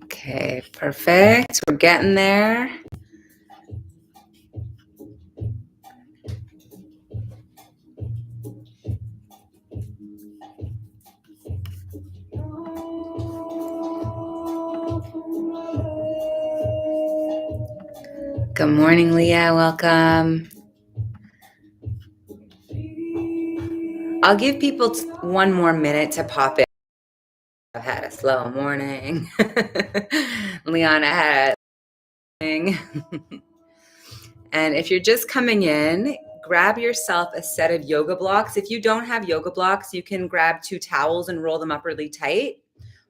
Okay, perfect. We're getting there. Good morning, Leah. Welcome. I'll give people one more minute to pop in. I've had a slow morning. Liana had a morning. And if you're just coming in, grab yourself a set of yoga blocks. If you don't have yoga blocks, you can grab 2 towels and roll them up really tight.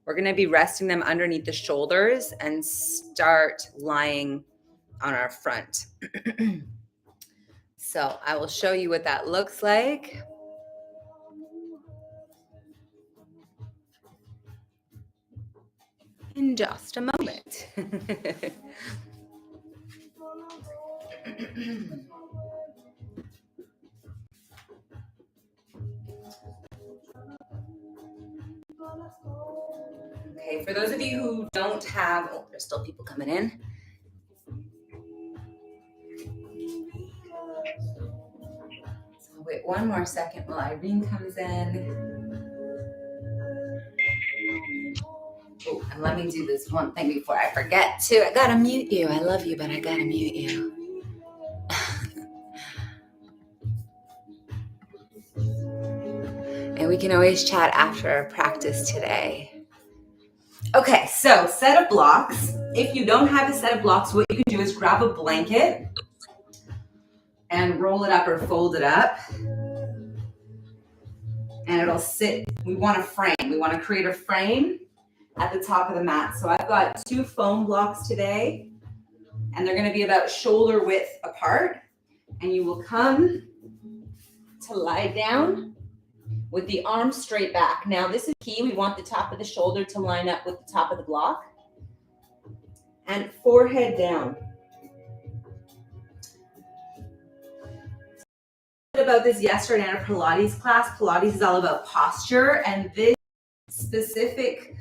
We're going to be resting them underneath the shoulders and start lying on our front. So I will show you what that looks like. In just a moment. Okay, for those of you who don't have, oh, there's still people coming in. So wait one more second while Irene comes in. Oh, and let me do this one thing before I forget to. I gotta mute you. I love you, but I gotta mute you. And we can always chat after our practice today. Okay, so set of blocks. If you don't have a set of blocks, what you can do is grab a blanket and roll it up or fold it up. And it'll sit. We want a frame. We want to create a frame at the top of the mat. So I've got 2 foam blocks today, and they're going to be about shoulder width apart. And you will come to lie down with the arms straight back. Now this is key. We want the top of the shoulder to line up with the top of the block. And forehead down. About this yesterday in our Pilates class. Pilates is all about posture, and this specific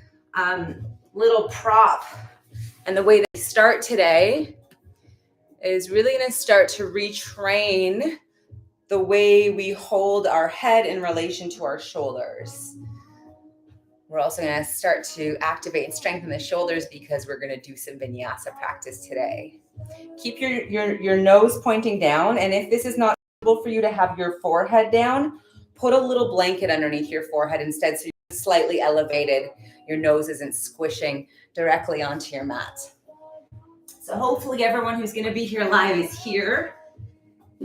little prop and the way that we start today is really going to start to retrain the way we hold our head in relation to our shoulders. We're also going to start to activate and strengthen the shoulders because we're going to do some vinyasa practice today. Keep your nose pointing down, and if this is not for you to have your forehead down, put a little blanket underneath your forehead instead so you're slightly elevated. Your nose isn't squishing directly onto your mat. So hopefully everyone who's going to be here live is here,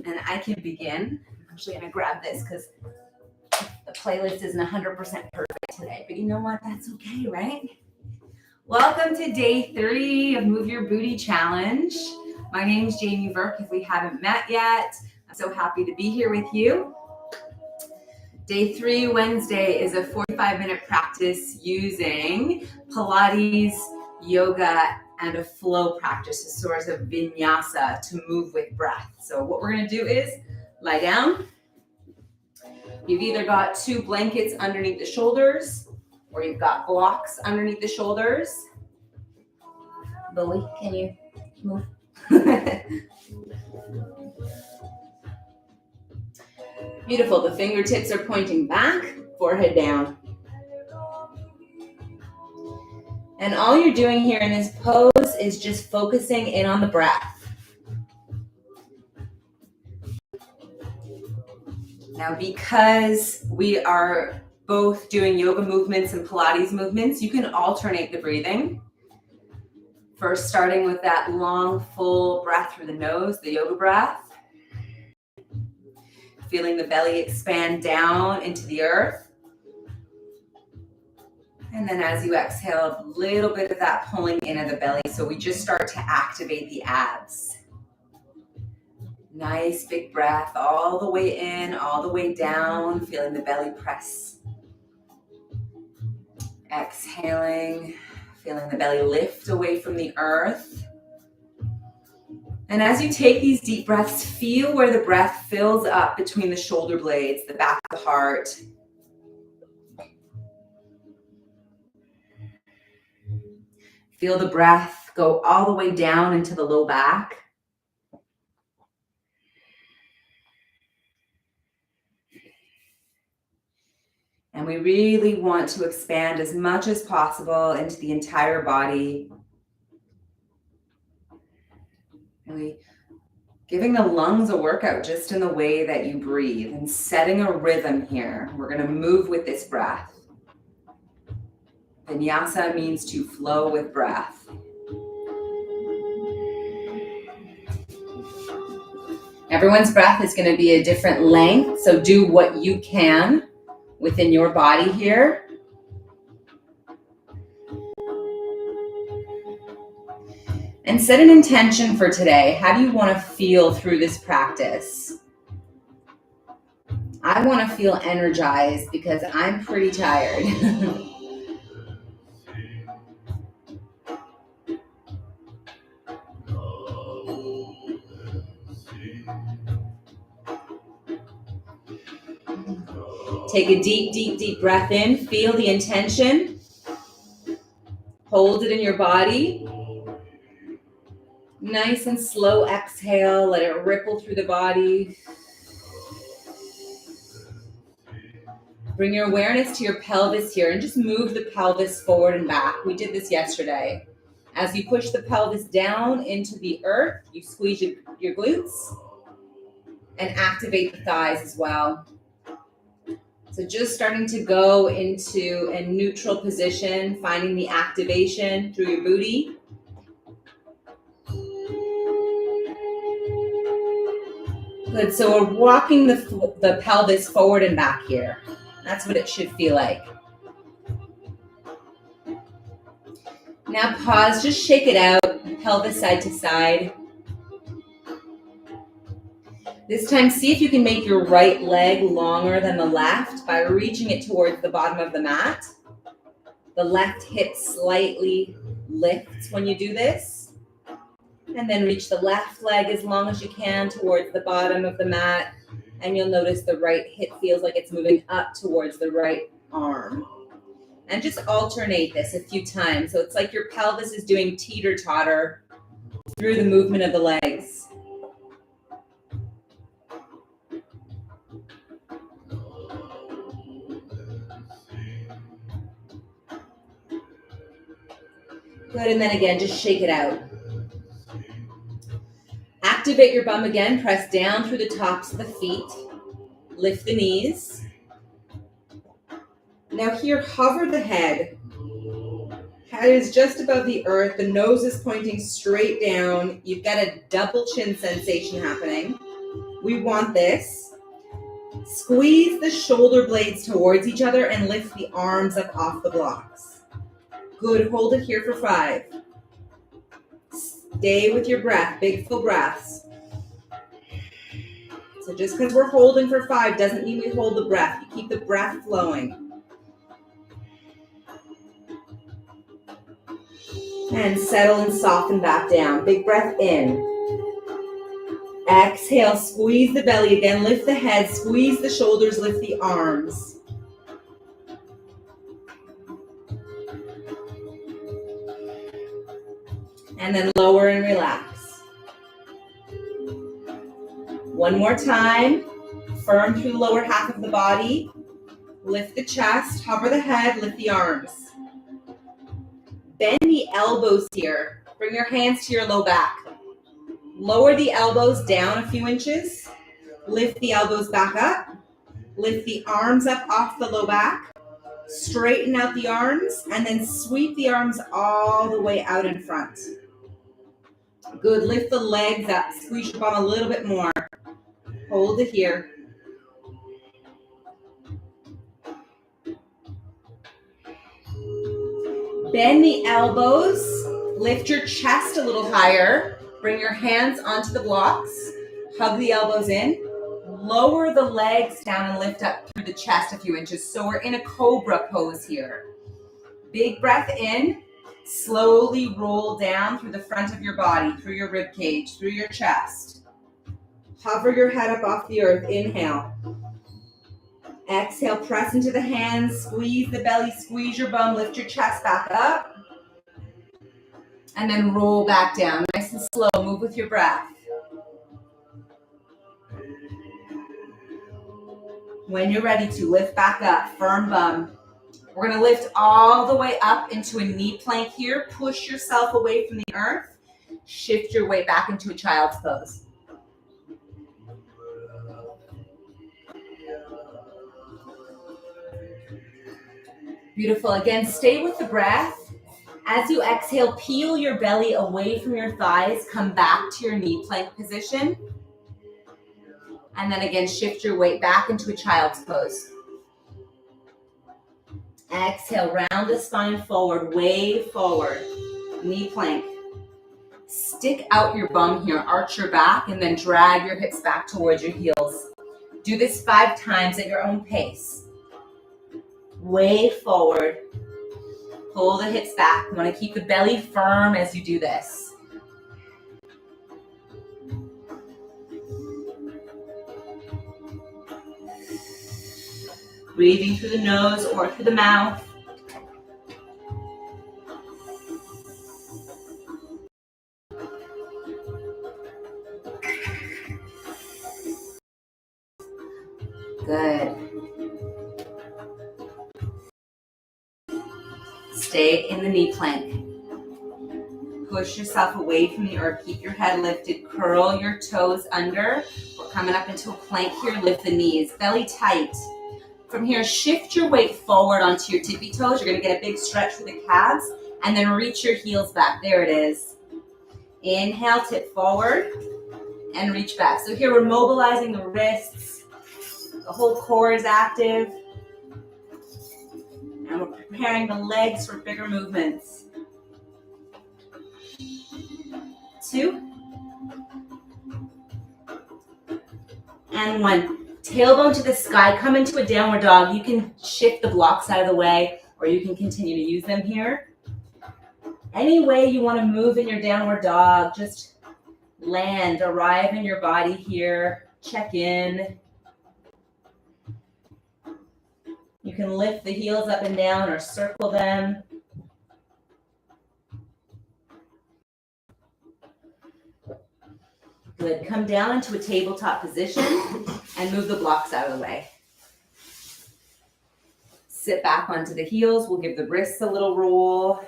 and I can begin. I'm actually going to grab this because the playlist isn't 100% perfect today, but you know what? That's okay, right? Welcome to day 3 of Move Your Booty Challenge. My name is Jamie Burke. If we haven't met yet, I'm so happy to be here with you. Day 3, Wednesday, is a 45-minute practice using Pilates, yoga, and a flow practice, a sort of vinyasa to move with breath. So what we're going to do is lie down. You've either got 2 blankets underneath the shoulders, or you've got blocks underneath the shoulders. Bowie, can you move? Beautiful. The fingertips are pointing back, forehead down. And all you're doing here in this pose is just focusing in on the breath. Now, because we are both doing yoga movements and Pilates movements, you can alternate the breathing. First, starting with that long, full breath through the nose, the yoga breath. Feeling the belly expand down into the earth. And then as you exhale, a little bit of that pulling in of the belly. So we just start to activate the abs. Nice big breath all the way in, all the way down, feeling the belly press. Exhaling, feeling the belly lift away from the earth. And as you take these deep breaths, feel where the breath fills up between the shoulder blades, the back of the heart. Feel the breath go all the way down into the low back. And we really want to expand as much as possible into the entire body. Really giving the lungs a workout just in the way that you breathe and setting a rhythm here. We're going to move with this breath. Vinyasa means to flow with breath. Everyone's breath is going to be a different length, so do what you can within your body here. And set an intention for today. How do you want to feel through this practice? I want to feel energized because I'm pretty tired. Take a deep, deep, deep breath in. Feel the intention. Hold it in your body. Nice and slow exhale. Let it ripple through the body. Bring your awareness to your pelvis here and just move the pelvis forward and back. We did this yesterday. As you push the pelvis down into the earth, you squeeze your glutes and activate the thighs as well. So just starting to go into a neutral position, finding the activation through your booty. Good, so we're walking the pelvis forward and back here. That's what it should feel like. Now pause, just shake it out, pelvis side to side. This time, see if you can make your right leg longer than the left by reaching it towards the bottom of the mat. The left hip slightly lifts when you do this. And then reach the left leg as long as you can towards the bottom of the mat. And you'll notice the right hip feels like it's moving up towards the right arm. And just alternate this a few times. So it's like your pelvis is doing teeter-totter through the movement of the legs. Good, and then again, just shake it out. Activate your bum again. Press down through the tops of the feet. Lift the knees. Now here, hover the head. Head is just above the earth. The nose is pointing straight down. You've got a double chin sensation happening. We want this. Squeeze the shoulder blades towards each other and lift the arms up off the blocks. Good, hold it here for 5. Stay with your breath, big full breaths. So just because we're holding for 5 doesn't mean we hold the breath. You keep the breath flowing. And settle and soften back down. Big breath in. Exhale, squeeze the belly again, lift the head, squeeze the shoulders, lift the arms. And then lower and relax. One more time. Firm through the lower half of the body. Lift the chest, hover the head, lift the arms. Bend the elbows here. Bring your hands to your low back. Lower the elbows down a few inches. Lift the elbows back up. Lift the arms up off the low back. Straighten out the arms and then sweep the arms all the way out in front. Good, lift the legs up. Squeeze your bum a little bit more. Hold it here. Bend the elbows. Lift your chest a little higher. Bring your hands onto the blocks. Hug the elbows in. Lower the legs down and lift up through the chest a few inches. So we're in a cobra pose here. Big breath in. Slowly roll down through the front of your body, through your rib cage, through your chest. Hover your head up off the earth. Inhale. Exhale, press into the hands, squeeze the belly, squeeze your bum, lift your chest back up. And then roll back down. Nice and slow. Move with your breath. When you're ready to, lift back up. Firm bum. We're going to lift all the way up into a knee plank here. Push yourself away from the earth. Shift your weight back into a child's pose. Beautiful. Again, stay with the breath. As you exhale, peel your belly away from your thighs. Come back to your knee plank position. And then again, shift your weight back into a child's pose. Exhale, round the spine forward, way forward. Knee plank. Stick out your bum here, arch your back, and then drag your hips back towards your heels. Do this 5 times at your own pace. Way forward. Pull the hips back. You want to keep the belly firm as you do this. Breathing through the nose or through the mouth. Good. Stay in the knee plank. Push yourself away from the earth. Keep your head lifted. Curl your toes under. We're coming up into a plank here. Lift the knees. Belly tight. From here, shift your weight forward onto your tippy toes. You're going to get a big stretch for the calves. And then reach your heels back. There it is. Inhale, tip forward. And reach back. So here we're mobilizing the wrists. The whole core is active. And we're preparing the legs for bigger movements. 2. And 1. Tailbone to the sky. Come into a downward dog. You can shift the blocks out of the way, or you can continue to use them here. Any way you want to move in your downward dog, just land, arrive in your body here. Check in. You can lift the heels up and down or circle them. Good. Come down into a tabletop position and move the blocks out of the way. Sit back onto the heels. We'll give the wrists a little roll.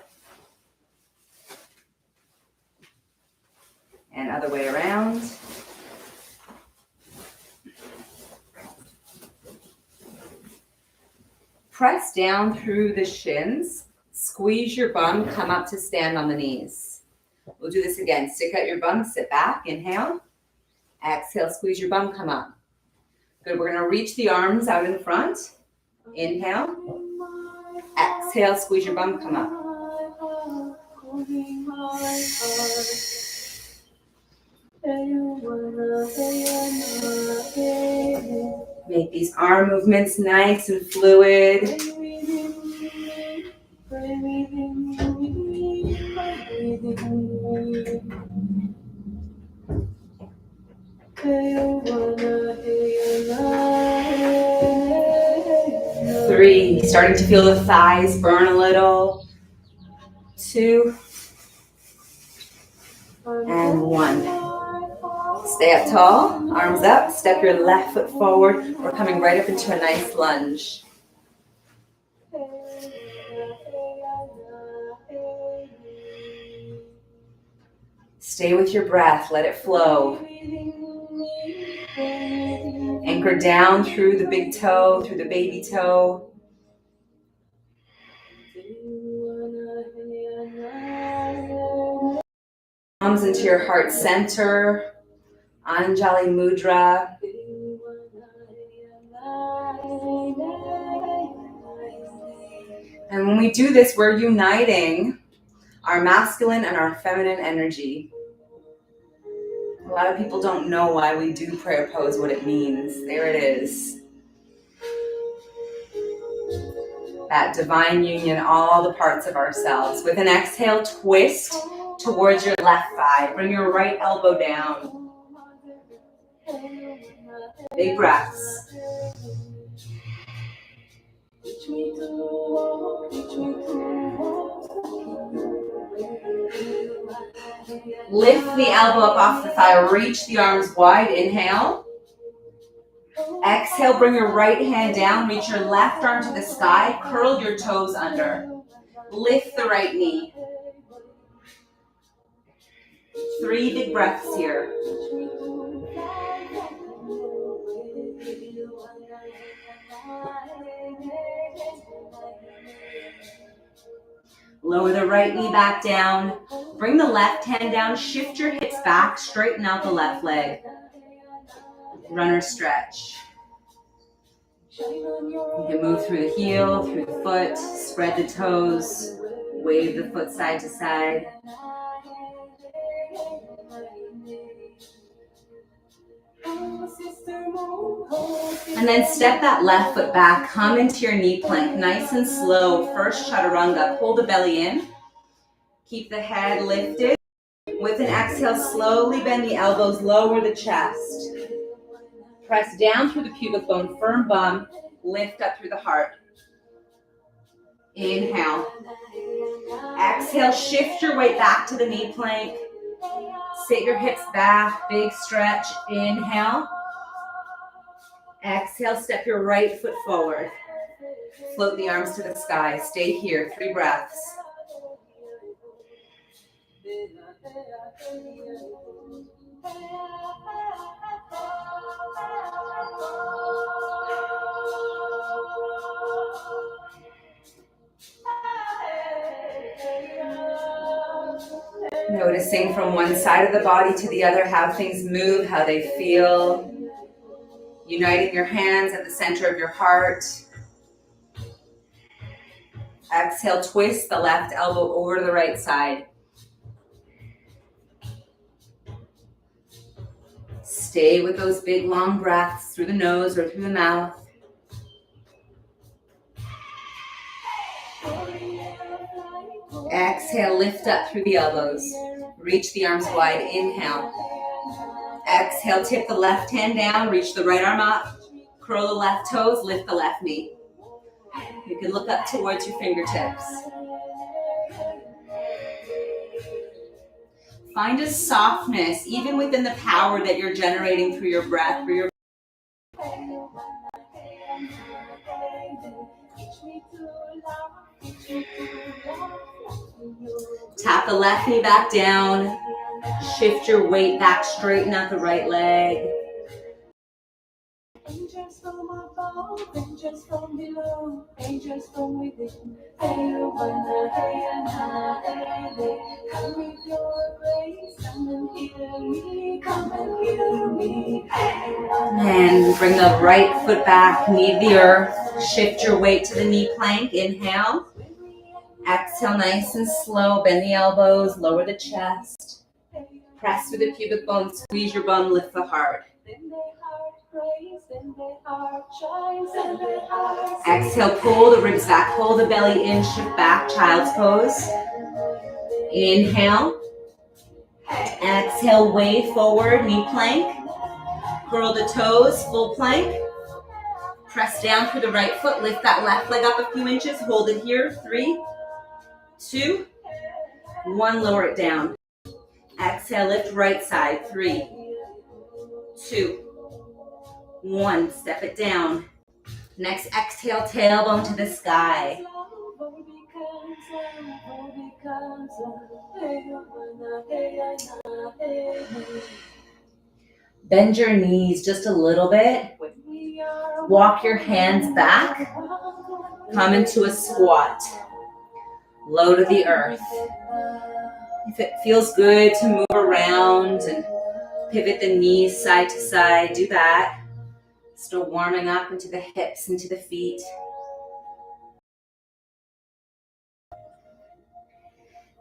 And other way around. Press down through the shins. Squeeze your bum. Come up to stand on the knees. We'll do this again. Stick out your bum, sit back, inhale. Exhale, squeeze your bum, come up. Good, we're gonna reach the arms out in front. Inhale. Exhale, squeeze your bum, come up. Make these arm movements nice and fluid. Three, starting to feel the thighs burn a little. 2 and 1. Stay up tall, arms up, step your left foot forward. We're coming right up into a nice lunge. Stay with your breath, let it flow. Anchor down through the big toe, through the baby toe. Palms into your heart center. Anjali Mudra. And when we do this, we're uniting our masculine and our feminine energy. A lot of people don't know why we do prayer pose, what it means. There it is. That divine union, all the parts of ourselves. With an exhale, twist towards your left thigh. Bring your right elbow down. Big breaths. Lift the elbow up off the thigh. Reach the arms wide. Inhale. Exhale, bring your right hand down. Reach your left arm to the sky. Curl your toes under. Lift the right knee. 3 big breaths here. Lower the right knee back down. Bring the left hand down. Shift your hips back. Straighten out the left leg. Runner stretch. You can move through the heel, through the foot, spread the toes, wave the foot side to side. And then step that left foot back, come into your knee plank, nice and slow. First chaturanga, pull the belly in. Keep the head lifted. With an exhale, slowly bend the elbows, lower the chest. Press down through the pubic bone, firm bum, lift up through the heart. Inhale. Exhale, shift your weight back to the knee plank. Sit your hips back, big stretch. Inhale. Exhale, step your right foot forward. Float the arms to the sky. Stay here, 3 breaths. Noticing from one side of the body to the other how things move, how they feel. Uniting your hands at the center of your heart. Exhale, twist the left elbow over to the right side. Stay with those big long breaths through the nose or through the mouth. Exhale, lift up through the elbows. Reach the arms wide. Inhale. Exhale, tip the left hand down. Reach the right arm up. Curl the left toes. Lift the left knee. You can look up towards your fingertips. Find a softness, even within the power that you're generating through your breath. Tap the left knee back down. Shift your weight back, straighten out the right leg. Angels from above, angels from below, angels from within. Come with your grace, come and heal me, come and heal me. And bring the right foot back, knee to the earth. Shift your weight to the knee plank. Inhale. Exhale, nice and slow. Bend the elbows, lower the chest. Press through the pubic bone, squeeze your bum, lift the heart. Exhale, pull the ribs back, pull the belly in, shift back, child's pose. Inhale. Exhale, wave forward, knee plank. Curl the toes, full plank. Press down through the right foot, lift that left leg up a few inches, hold it here, 3, 2, 1, lower it down. Exhale, lift right side, 3, 2, 1, step it down. Next exhale, tailbone to the sky. Bend your knees just a little bit. Walk your hands back. Come into a squat. Low to the earth. If it feels good to move around and pivot the knees side to side, do that. Still warming up into the hips, into the feet.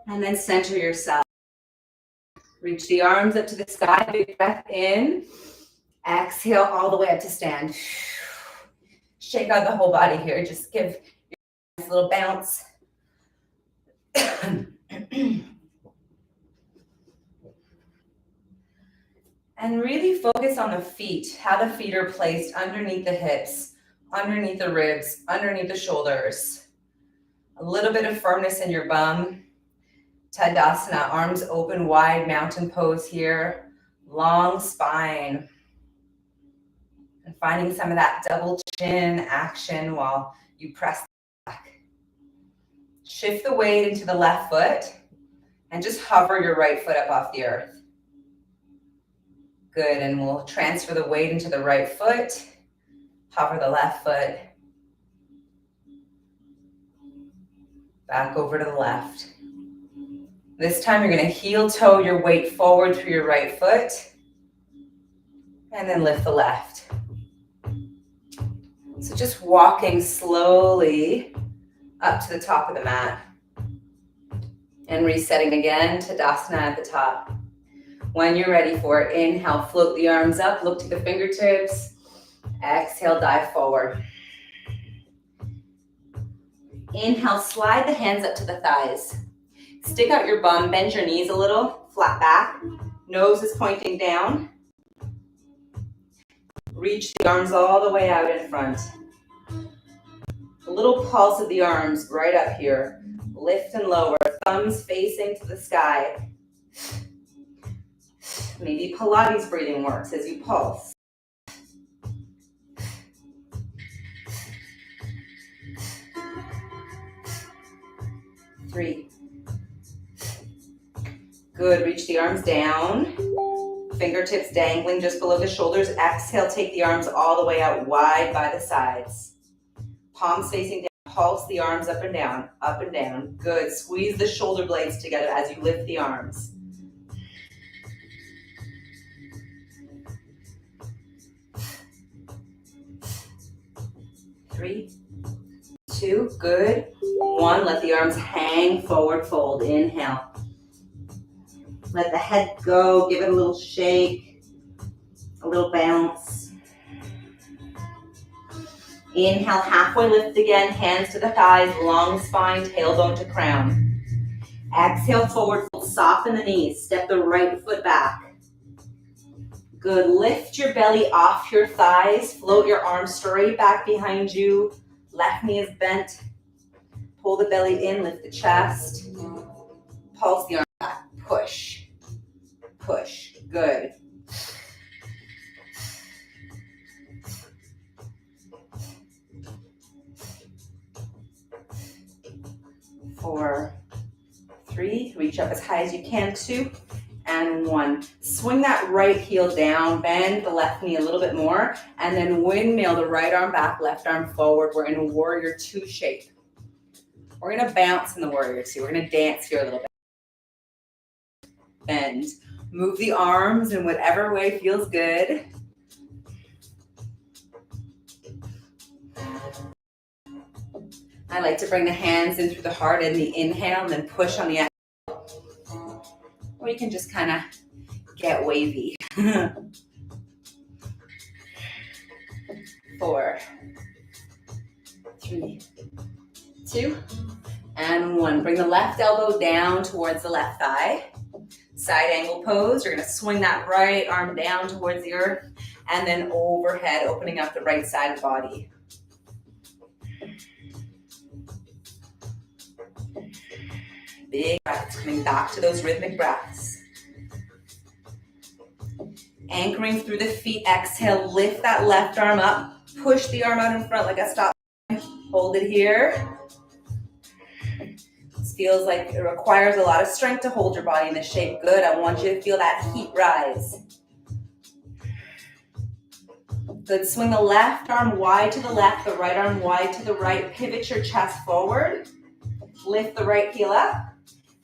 And then center yourself. Reach the arms up to the sky. Big breath in. Exhale all the way up to stand. Shake out the whole body here. Just give your a little bounce. And really focus on the feet, how the feet are placed underneath the hips, underneath the ribs, underneath the shoulders. A little bit of firmness in your bum. Tadasana, arms open wide, mountain pose here. Long spine. And finding some of that double chin action while you press back. Shift the weight into the left foot and just hover your right foot up off the earth. Good, and we'll transfer the weight into the right foot. Hover the left foot. Back over to the left. This time you're going to heel toe your weight forward through your right foot. And then lift the left. So just walking slowly up to the top of the mat. And resetting again, Tadasana at the top. When you're ready for it, inhale, float the arms up, look to the fingertips. Exhale, dive forward. Inhale, slide the hands up to the thighs. Stick out your bum, bend your knees a little, flat back. Nose is pointing down. Reach the arms all the way out in front. A little pulse of the arms right up here. Lift and lower, thumbs facing to the sky. Maybe Pilates breathing works as you pulse. Three. Good, reach the arms down. Fingertips dangling just below the shoulders. Exhale, take the arms all the way out wide by the sides. Palms facing down, pulse the arms up and down, up and down. Good, squeeze the shoulder blades together as you lift the arms. Three, two, good. One, let the arms hang forward, fold, inhale. Let the head go, give it a little shake, a little bounce. Inhale, halfway lift again, hands to the thighs, long spine, tailbone to crown. Exhale, forward fold, soften the knees, step the right foot back. Good, lift your belly off your thighs, float your arms straight back behind you. Left knee is bent. Pull the belly in, lift the chest. Pulse the arm back, push. Push, good. Four, three, reach up as high as you can, two, and one. Swing that right heel down, bend the left knee a little bit more, and then windmill the right arm back, left arm forward. We're in a warrior two shape. We're gonna bounce in the warrior two. We're gonna dance here a little bit. Bend. Move the arms in whatever way feels good. I like to bring the hands in through the heart in the inhale and then push on the exhale. Or you can just kind of get wavy. 4, 3, 2, and 1. Bring the left elbow down towards the left thigh. Side angle pose. You're going to swing that right arm down towards the earth and then overhead, opening up the right side of the body. Big breaths, coming back to those rhythmic breaths. Anchoring through the feet, exhale, lift that left arm up. Push the arm out in front like a stop. Hold it here. This feels like it requires a lot of strength to hold your body in this shape. Good, I want you to feel that heat rise. Good, swing the left arm wide to the left, the right arm wide to the right. Pivot your chest forward. Lift the right heel up.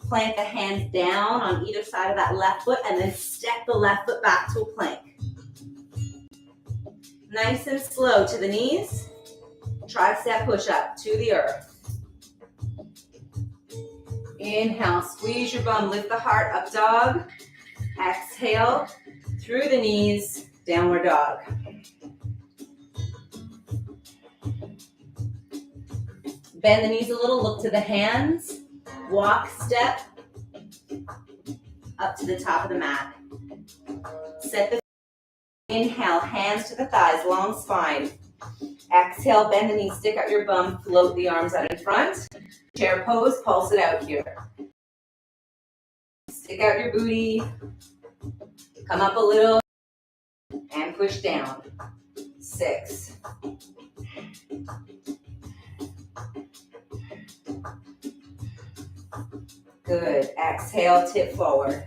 Plant the hands down on either side of that left foot and then step the left foot back to a plank. Nice and slow to the knees. Tricep push up to the earth. Inhale, squeeze your bum, lift the heart, up dog. Exhale, through the knees, downward dog. Bend the knees a little, look to the hands. Walk, step, up to the top of the mat. Set the inhale, hands to the thighs, long spine. Exhale, bend the knees, stick out your bum, float the arms out in front. Chair pose, pulse it out here. Stick out your booty. Come up a little and push down. 6. Good. Exhale, tip forward.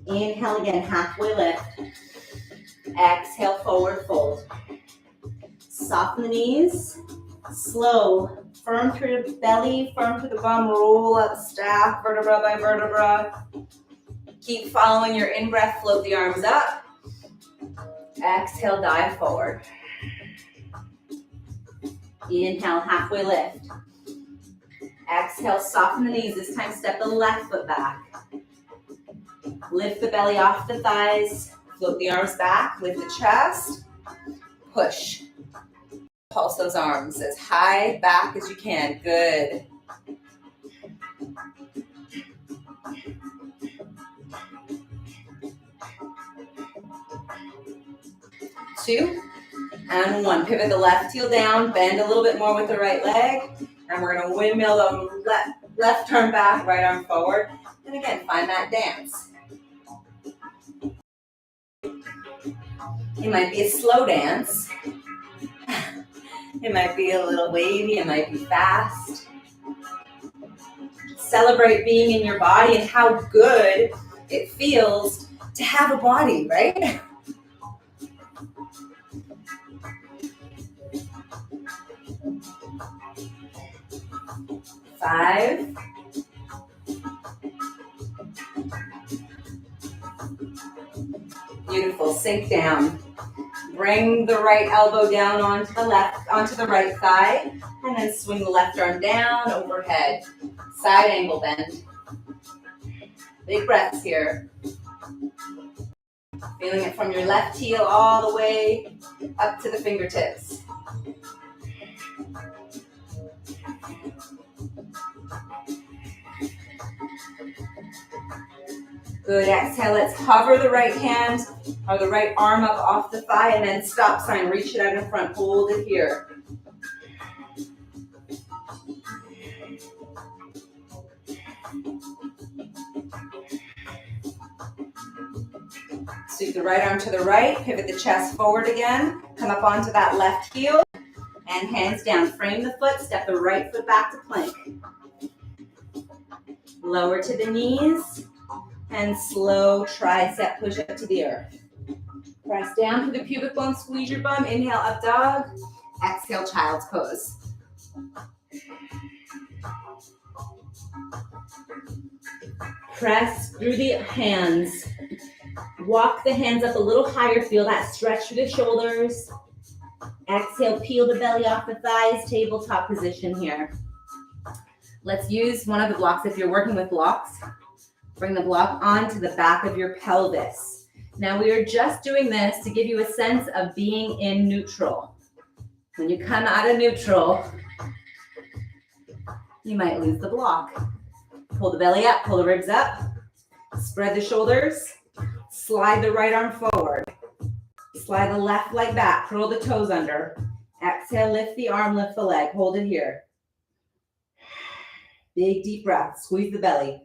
Inhale again, halfway lift. Exhale, forward fold. Soften the knees. Slow. Firm through the belly, firm through the bum. Roll up, stack, vertebra by vertebra. Keep following your in-breath. Float the arms up. Exhale, dive forward. Inhale, halfway lift. Exhale, soften the knees. This time, step the left foot back. Lift the belly off the thighs. Float the arms back. Lift the chest. Push. Pulse those arms as high back as you can. Good. Two and 1. Pivot the left heel down. Bend a little bit more with the right leg. And we're going to windmill the left arm back, right arm forward. And again, find that dance. It might be a slow dance. It might be a little wavy. It might be fast. Celebrate being in your body and how good it feels to have a body, right? Five. Beautiful. Sink down. Bring the right elbow down onto the right thigh, and then swing the left arm down overhead. Side angle bend. Big breaths here. Feeling it from your left heel all the way up to the fingertips. Good. Exhale. Let's hover the right hand or the right arm up off the thigh, and then stop sign. Reach it out in front. Hold it here. Sweep the right arm to the right. Pivot the chest forward again. Come up onto that left heel. And hands down. Frame the foot. Step the right foot back to plank. Lower to the knees. And slow tricep push up to the earth. Press down to the pubic bone, squeeze your bum. Inhale, up dog. Exhale, child's pose. Press through the hands. Walk the hands up a little higher. Feel that stretch through the shoulders. Exhale, peel the belly off the thighs. Tabletop position here. Let's use one of the blocks. If you're working with blocks, bring the block onto the back of your pelvis. Now we are just doing this to give you a sense of being in neutral. When you come out of neutral, you might lose the block. Pull the belly up, pull the ribs up, spread the shoulders, slide the right arm forward, slide the left leg back, curl the toes under. Exhale, lift the arm, lift the leg, hold it here. Big deep breath, squeeze the belly.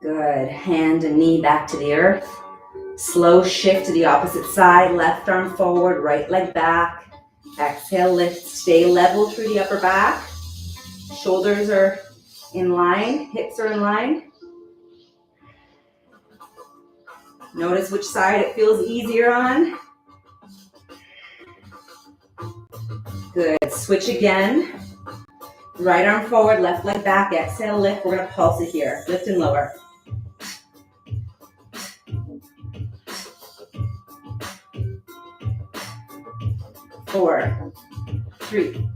Good. Hand and knee back to the earth. Slow shift to the opposite side. Left arm forward, right leg back. Exhale, lift. Stay level through the upper back. Shoulders are in line. Hips are in line. Notice which side it feels easier on. Good. Switch again. Right arm forward, left leg back. Exhale, lift. We're going to pulse it here. Lift and lower. 4, 3,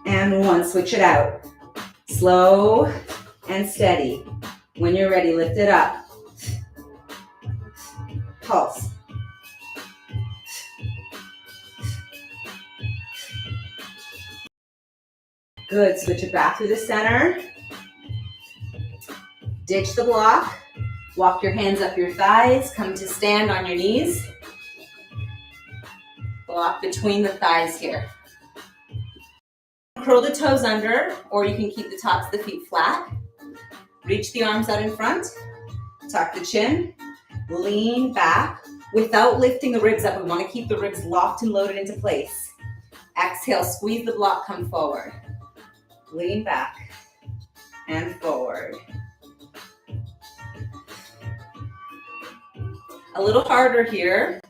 and 1. Switch it out. Slow and steady. When you're ready, lift it up. Pulse. Good. Switch it back through the center. Ditch the block. Walk your hands up your thighs. Come to stand on your knees. Block between the thighs here. Curl the toes under, or you can keep the tops of the feet flat. Reach the arms out in front. Tuck the chin. Lean back without lifting the ribs up. We want to keep the ribs locked and loaded into place. Exhale, squeeze the block, come forward. Lean back and forward. A little harder here.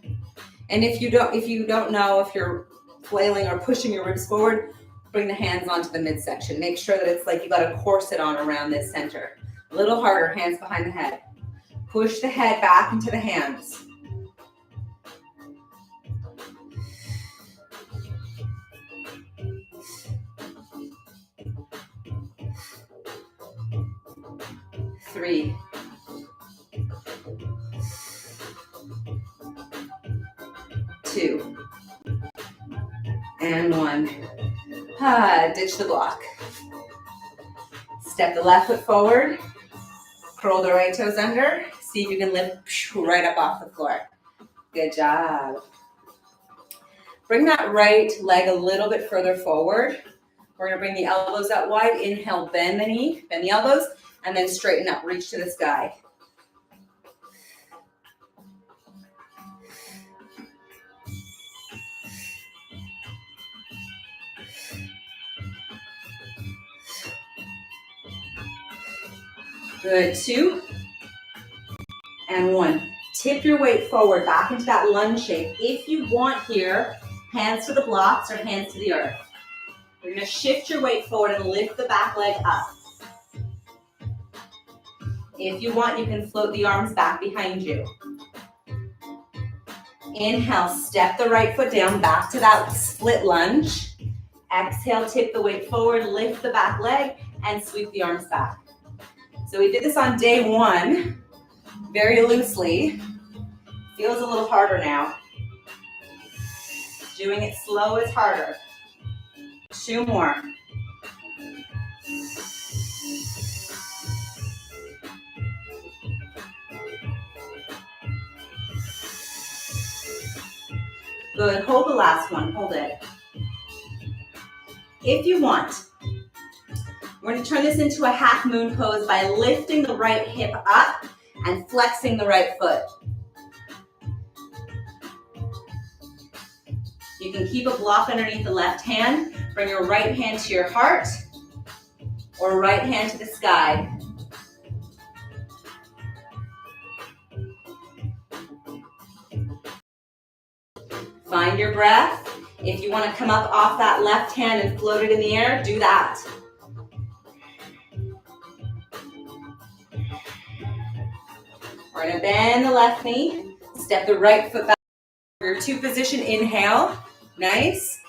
And if you don't know if you're flailing or pushing your ribs forward, bring the hands onto the midsection. Make sure that it's like you got a corset on around this center. A little harder, hands behind the head. Push the head back into the hands. Three. Two. And one. Ditch the block. Step the left foot forward. Curl the right toes under. See if you can lift right up off the floor. Good job. Bring that right leg a little bit further forward. We're going to bring the elbows out wide. Inhale, bend the knee, bend the elbows, and then straighten up. Reach to the sky. Good, two, and one. Tip your weight forward, back into that lunge shape. If you want here, hands to the blocks or hands to the earth. You're gonna shift your weight forward and lift the back leg up. If you want, you can float the arms back behind you. Inhale, step the right foot down, back to that split lunge. Exhale, tip the weight forward, lift the back leg, and sweep the arms back. So we did this on day one, very loosely. Feels a little harder now. Doing it slow is harder. Two more. Good, hold the last one, hold it. If you want, we're going to turn this into a half moon pose by lifting the right hip up and flexing the right foot. You can keep a block underneath the left hand. Bring your right hand to your heart or right hand to the sky. Find your breath. If you want to come up off that left hand and float it in the air, do that. We're going to bend the left knee, step the right foot back. Your two position, inhale, nice.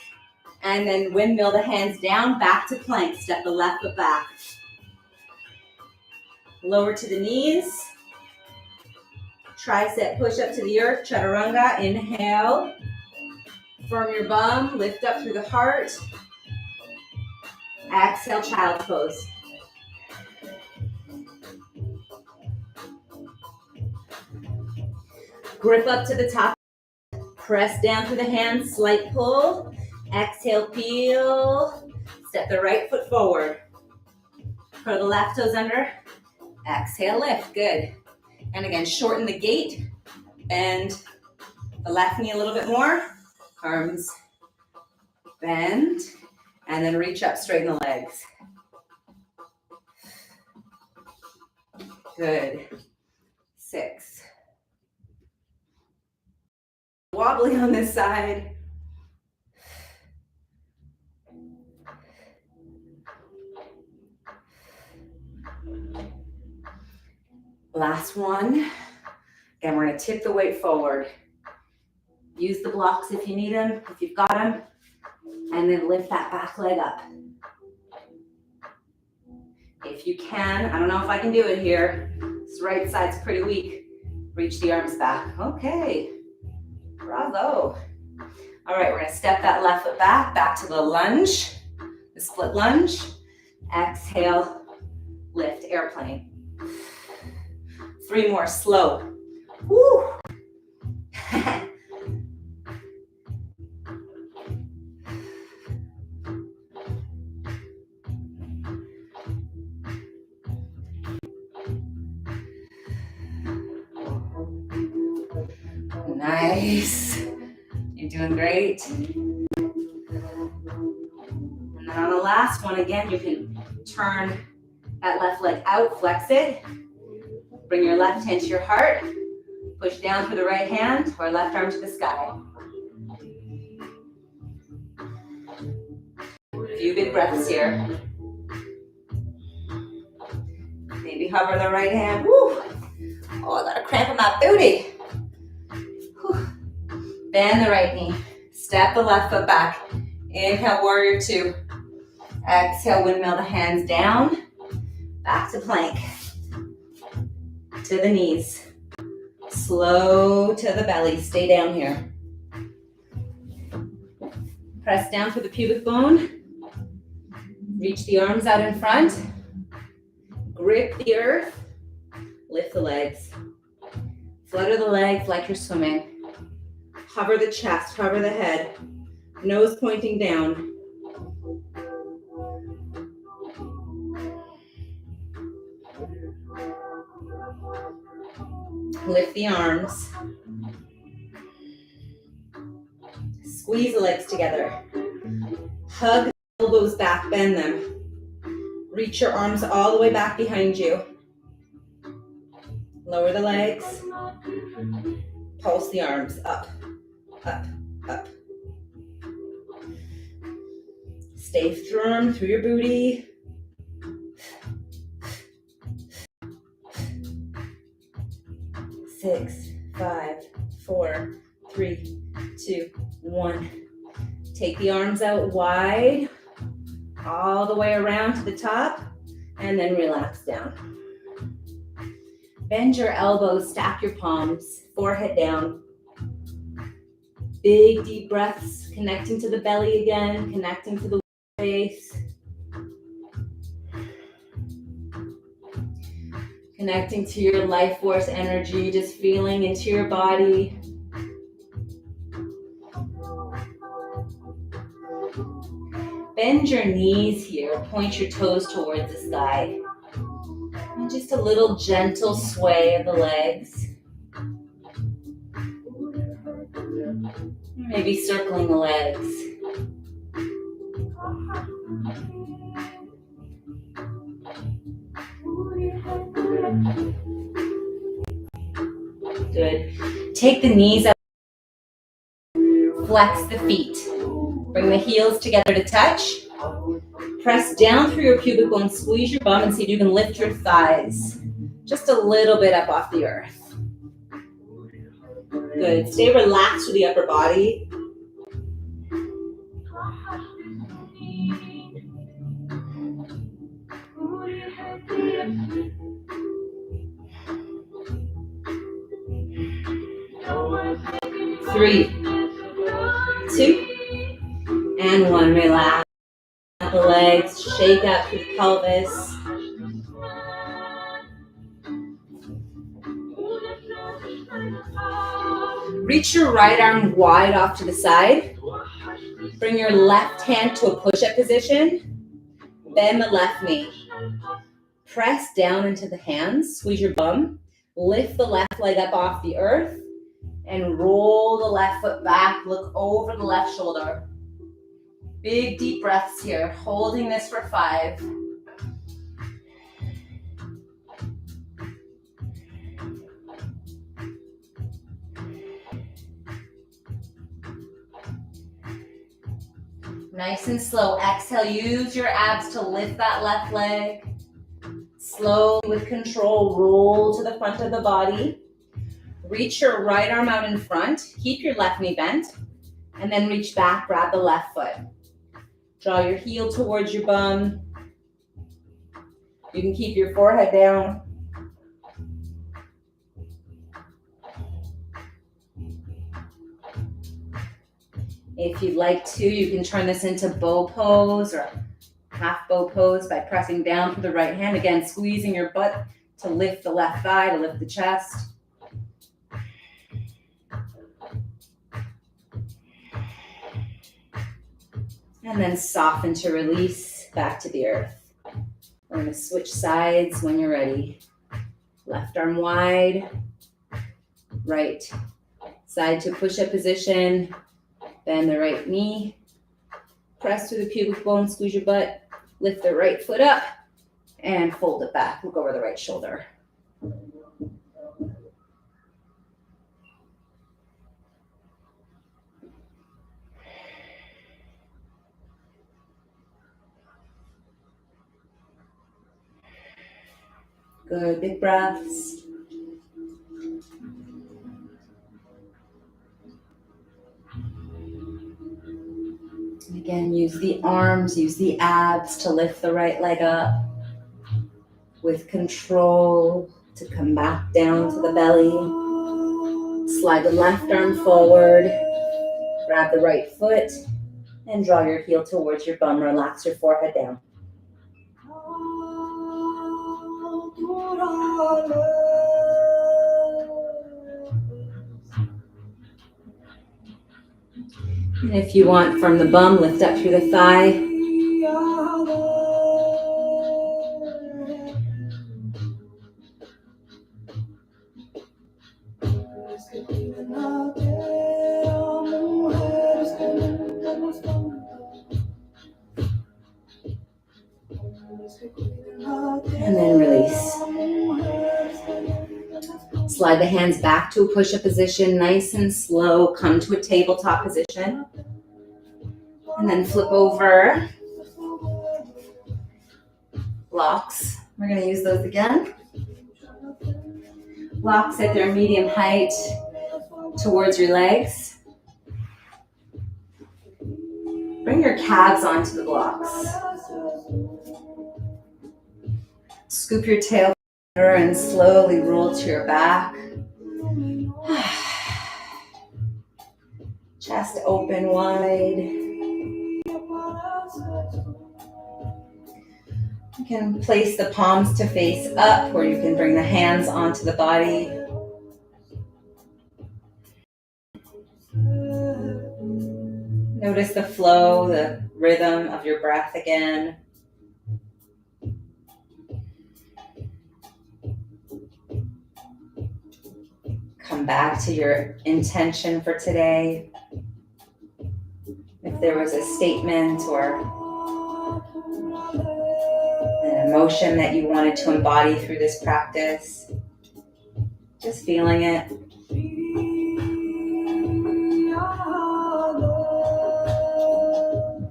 And then windmill the hands down, back to plank. Step the left foot back. Lower to the knees. Tricep push up to the earth, chaturanga, inhale. Firm your bum, lift up through the heart. Exhale, child's pose. Grip up to the top. Press down through the hands, slight pull. Exhale, peel. Step the right foot forward. Curl the left toes under. Exhale, lift, good. And again, shorten the gait. Bend the left knee a little bit more. Arms bend. And then reach up, straighten the legs. Good. 6. Wobbly on this side. Last one. Again, we're going to tip the weight forward. Use the blocks if you need them, if you've got them, and then lift that back leg up. If you can, I don't know if I can do it here. This right side's pretty weak. Reach the arms back. Okay. Bravo. All right, we're going to step that left foot back to the lunge, the split lunge. Exhale, lift, airplane. 3 more, slow. Woo. Nice. You're doing great. And then on the last one, again, you can turn that left leg out, flex it. Bring your left hand to your heart. Push down for the right hand or left arm to the sky. A few big breaths here. Maybe hover the right hand. Woo. Oh, I got a cramp in my booty. Whew. Bend the right knee. Step the left foot back. Inhale, warrior two. Exhale, windmill the hands down. Back to plank. To the knees. Slow to the belly. Stay down here. Press down through the pubic bone. Reach the arms out in front. Grip the earth. Lift the legs. Flutter the legs like you're swimming. Hover the chest, hover the head. Nose pointing down. Lift the arms. Squeeze the legs together. Hug the elbows back, bend them. Reach your arms all the way back behind you. Lower the legs. Pulse the arms up, up, up. Stay firm through your booty. Six, 5, 4, 3, 2, 1. Take the arms out wide, all the way around to the top, and then relax down. Bend your elbows, stack your palms, forehead down. Big deep breaths, connecting to the belly again, connecting to the face. Connecting to your life force energy, just feeling into your body. Bend your knees here, point your toes towards the sky. And just a little gentle sway of the legs. Maybe circling the legs. Good. Take the knees up. Flex the feet. Bring the heels together to touch. Press down through your pubic bone, squeeze your bum, and see if you can lift your thighs just a little bit up off the earth. Good. Stay relaxed with the upper body. Three, 2, and 1. Relax the legs, shake up through the pelvis. Reach your right arm wide off to the side. Bring your left hand to a push-up position. Bend the left knee. Press down into the hands, squeeze your bum. Lift the left leg up off the earth and roll the left foot back. Look over the left shoulder. Big deep breaths here, holding this for 5. Nice and slow. Exhale, use your abs to lift that left leg. Slowly with control, roll to the front of the body. Reach your right arm out in front. Keep your left knee bent. And then reach back, grab the left foot. Draw your heel towards your bum. You can keep your forehead down. If you'd like to, you can turn this into bow pose or half bow pose by pressing down through the right hand. Again, squeezing your butt to lift the left thigh, to lift the chest. And then soften to release back to the earth. We're going to switch sides when you're ready. Left arm wide, right Side to push-up position. Bend the right knee. Press through the pubic bone, squeeze your butt. Lift the right foot up and fold it back. Look over the right shoulder. Good, big breaths. And again, use the arms, use the abs to lift the right leg up. With control to come back down to the belly. Slide the left arm forward. Grab the right foot and draw your heel towards your bum. Relax your forehead down. And if you want, from the bum, lift up through the thigh. And then release. Slide the hands back to a push-up position, nice and slow. Come to a tabletop position. And then flip over. Blocks. We're going to use those again. Blocks at their medium height towards your legs. Bring your calves onto the blocks. Scoop your tail and slowly roll to your back. Chest open wide. You can place the palms to face up, or you can bring the hands onto the body. Notice the flow, the rhythm of your breath again. Come back to your intention for today. If there was a statement or an emotion that you wanted to embody through this practice, just feeling it.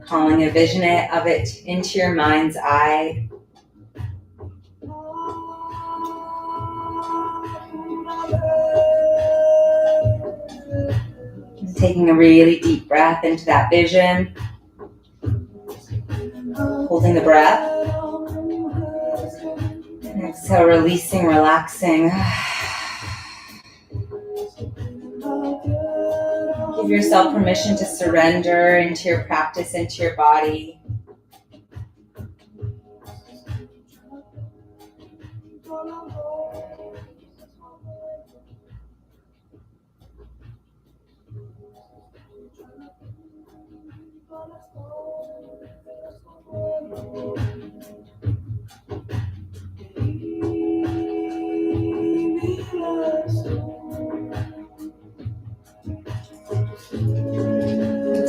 Calling a vision of it into your mind's eye. And taking a really deep breath into that vision. Holding the breath. And exhale, releasing, relaxing. Give yourself permission to surrender into your practice, into your body.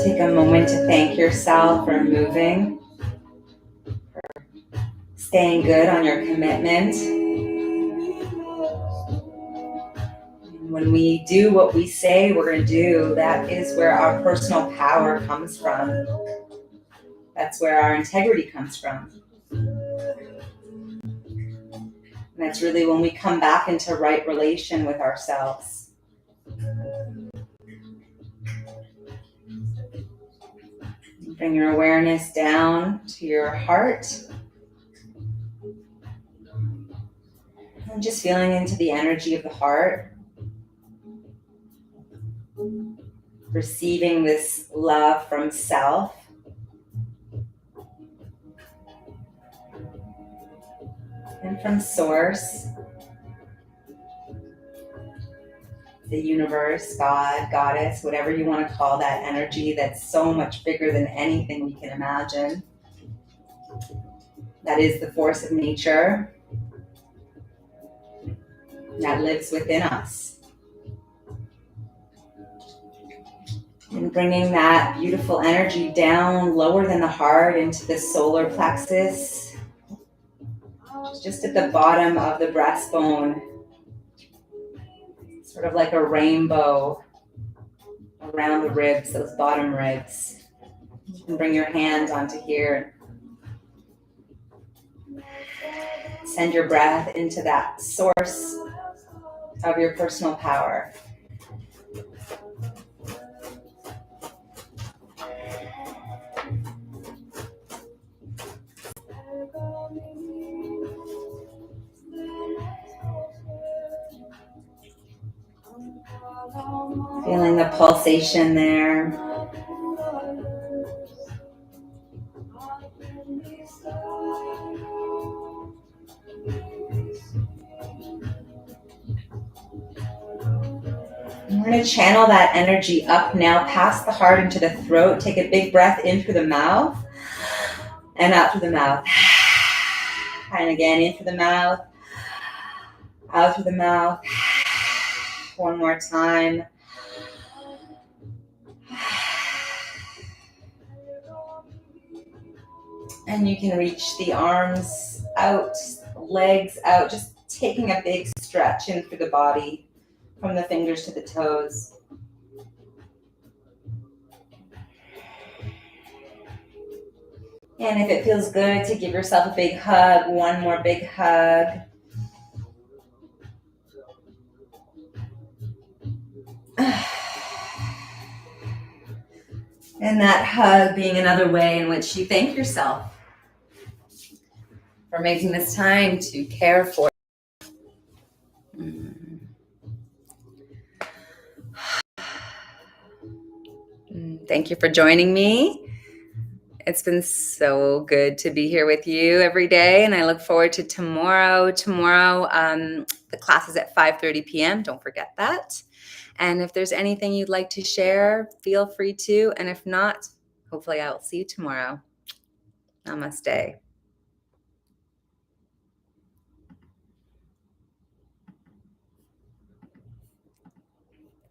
Take a moment to thank yourself for moving, for staying good on your commitment. And when we do what we say we're going to do, that is where our personal power comes from. That's where our integrity comes from. And that's really when we come back into right relation with ourselves. Bring your awareness down to your heart. And just feeling into the energy of the heart. Receiving this love from self. And from source. The universe, God, Goddess, whatever you want to call that energy that's so much bigger than anything we can imagine. That is the force of nature that lives within us. And bringing that beautiful energy down lower than the heart into the solar plexus, just at the bottom of the breastbone, sort of like a rainbow around the ribs, those bottom ribs. And bring your hands onto here. Send your breath into that source of your personal power. Feeling the pulsation there. We're going to channel that energy up now, past the heart into the throat. Take a big breath in through the mouth and out through the mouth. And again, in through the mouth, out through the mouth. One more time. And you can reach the arms out, legs out, just taking a big stretch in through the body, from the fingers to the toes. And if it feels good to give yourself a big hug, one more big hug. And that hug being another way in which you thank yourself for making this time to care for. Thank you for joining me. It's been so good to be here with you every day, and I look forward to tomorrow. The class is at 5:30 p.m. Don't forget that. And if there's anything you'd like to share, feel free to. And if not, hopefully I will see you tomorrow. Namaste.